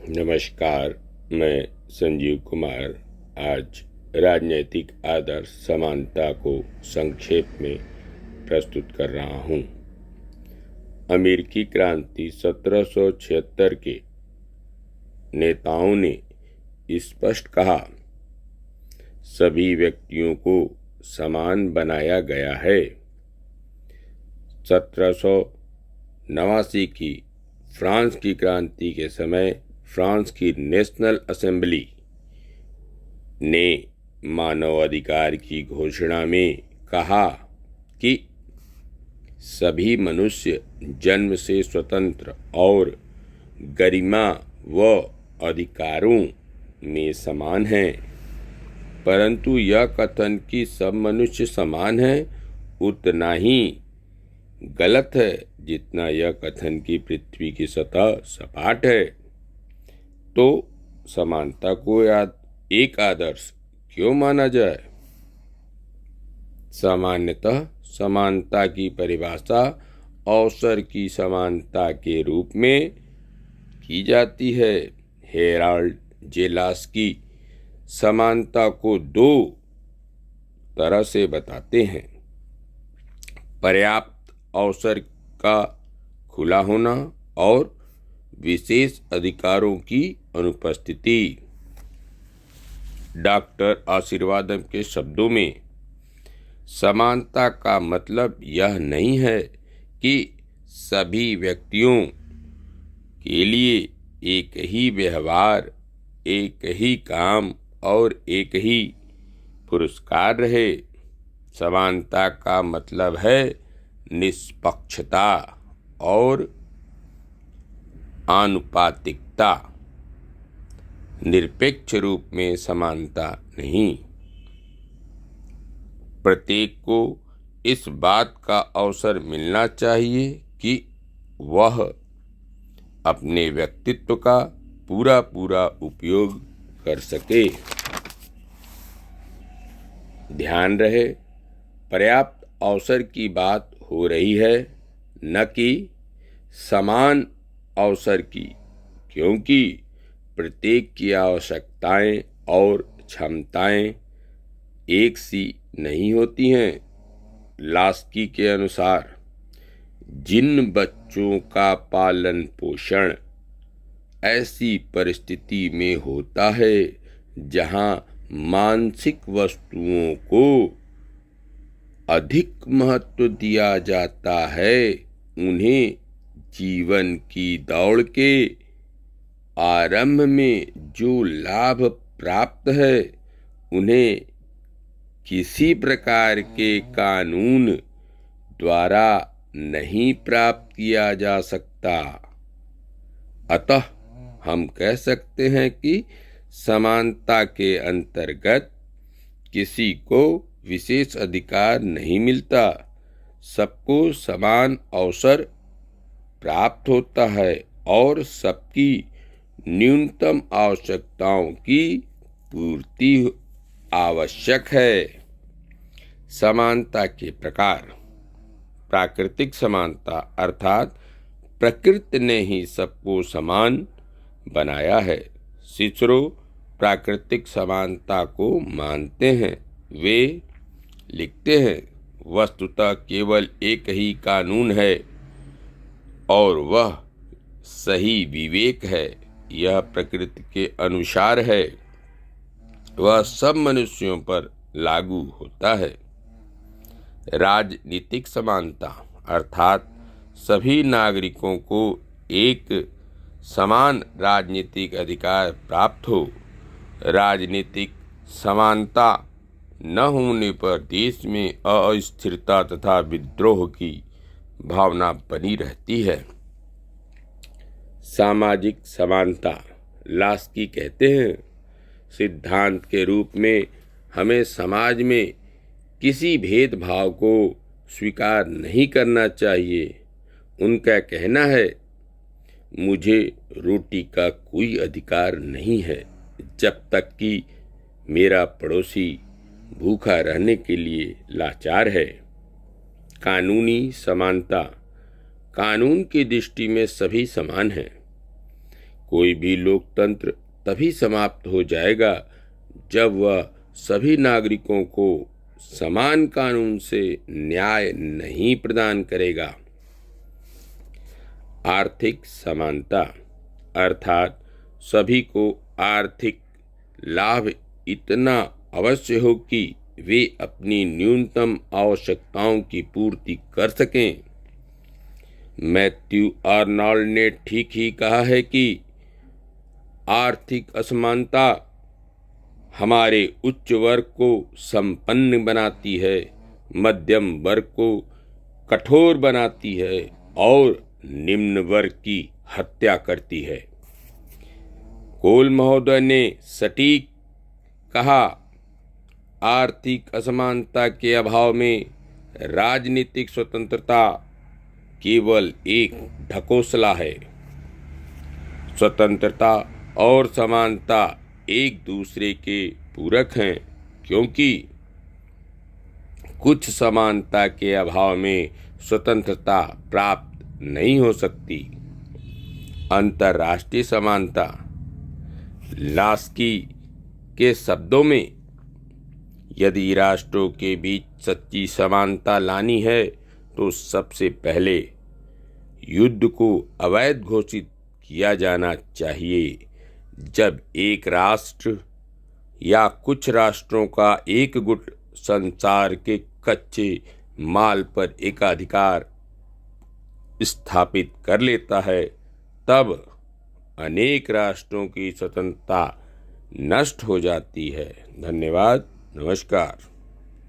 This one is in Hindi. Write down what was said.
नमस्कार, मैं संजीव कुमार आज राजनैतिक आदर्श समानता को संक्षेप में प्रस्तुत कर रहा हूँ। अमेरिकी क्रांति 1776 के नेताओं ने स्पष्ट कहा, सभी व्यक्तियों को समान बनाया गया है। 1789 की फ्रांस की क्रांति के समय फ्रांस की नेशनल असेंबली ने मानव अधिकार की घोषणा में कहा कि सभी मनुष्य जन्म से स्वतंत्र और गरिमा व अधिकारों में समान हैं, परंतु यह कथन कि सब मनुष्य समान हैं उतना ही गलत है जितना यह कथन कि पृथ्वी की सतह सपाट है। तो समानता को एक आदर्श क्यों माना जाए? सामान्यतः समानता की परिभाषा अवसर की समानता के रूप में की जाती है। हेराल्ड जेलास्की समानता को दो तरह से बताते हैं: पर्याप्त अवसर का खुला होना और विशेष अधिकारों की अनुपस्थिति। डॉक्टर आशीर्वादम के शब्दों में, समानता का मतलब यह नहीं है कि सभी व्यक्तियों के लिए एक ही व्यवहार, एक ही काम और एक ही पुरस्कार रहे। समानता का मतलब है निष्पक्षता और आनुपातिकता, निरपेक्ष रूप में समानता नहीं। प्रत्येक को इस बात का अवसर मिलना चाहिए कि वह अपने व्यक्तित्व का पूरा उपयोग कर सके। ध्यान रहे, पर्याप्त अवसर की बात हो रही है, न कि समान अवसर की, क्योंकि प्रत्येक की आवश्यकताएं और क्षमताएं एक सी नहीं होती हैं। लास्की के अनुसार, जिन बच्चों का पालन पोषण ऐसी परिस्थिति में होता है जहां मानसिक वस्तुओं को अधिक महत्व दिया जाता है, उन्हें जीवन की दौड़ के आरंभ में जो लाभ प्राप्त है उन्हें किसी प्रकार के कानून द्वारा नहीं प्राप्त किया जा सकता। अतः हम कह सकते हैं कि समानता के अंतर्गत किसी को विशेष अधिकार नहीं मिलता, सबको समान अवसर प्राप्त होता है और सबकी न्यूनतम आवश्यकताओं की पूर्ति आवश्यक है। समानता के प्रकार: प्राकृतिक समानता, अर्थात प्रकृति ने ही सबको समान बनाया है। सिसरो प्राकृतिक समानता को मानते हैं। वे लिखते हैं, वस्तुतः केवल एक ही कानून है और वह सही विवेक है। यह प्रकृति के अनुसार है, वह सब मनुष्यों पर लागू होता है। राजनीतिक समानता, अर्थात सभी नागरिकों को एक समान राजनीतिक अधिकार प्राप्त हो। राजनीतिक समानता न होने पर देश में अस्थिरता तथा विद्रोह की भावना बनी रहती है। सामाजिक समानता, लास्की कहते हैं, सिद्धांत के रूप में हमें समाज में किसी भेदभाव को स्वीकार नहीं करना चाहिए। उनका कहना है, मुझे रोटी का कोई अधिकार नहीं है जब तक कि मेरा पड़ोसी भूखा रहने के लिए लाचार है। कानूनी समानता, कानून की दृष्टि में सभी समान हैं। कोई भी लोकतंत्र तभी समाप्त हो जाएगा जब वह सभी नागरिकों को समान कानून से न्याय नहीं प्रदान करेगा। आर्थिक समानता अर्थात सभी को आर्थिक लाभ इतना अवश्य हो कि वे अपनी न्यूनतम आवश्यकताओं की पूर्ति कर सकें। मैथ्यू आर्नोल्ड ने ठीक ही कहा है कि आर्थिक असमानता हमारे उच्च वर्ग को संपन्न बनाती है, मध्यम वर्ग को कठोर बनाती है और निम्न वर्ग की हत्या करती है। कोल महोदय ने सटीक कहा, आर्थिक असमानता के अभाव में राजनीतिक स्वतंत्रता केवल एक ढकोसला है। स्वतंत्रता और समानता एक दूसरे के पूरक हैं, क्योंकि कुछ समानता के अभाव में स्वतंत्रता प्राप्त नहीं हो सकती। अंतर्राष्ट्रीय समानता लास्की के शब्दों में, यदि राष्ट्रों के बीच सच्ची समानता लानी है तो सबसे पहले युद्ध को अवैध घोषित किया जाना चाहिए। जब एक राष्ट्र या कुछ राष्ट्रों का एक गुट संसार के कच्चे माल पर एकाधिकार स्थापित कर लेता है, तब अनेक राष्ट्रों की स्वतंत्रता नष्ट हो जाती है। धन्यवाद, नमस्कार।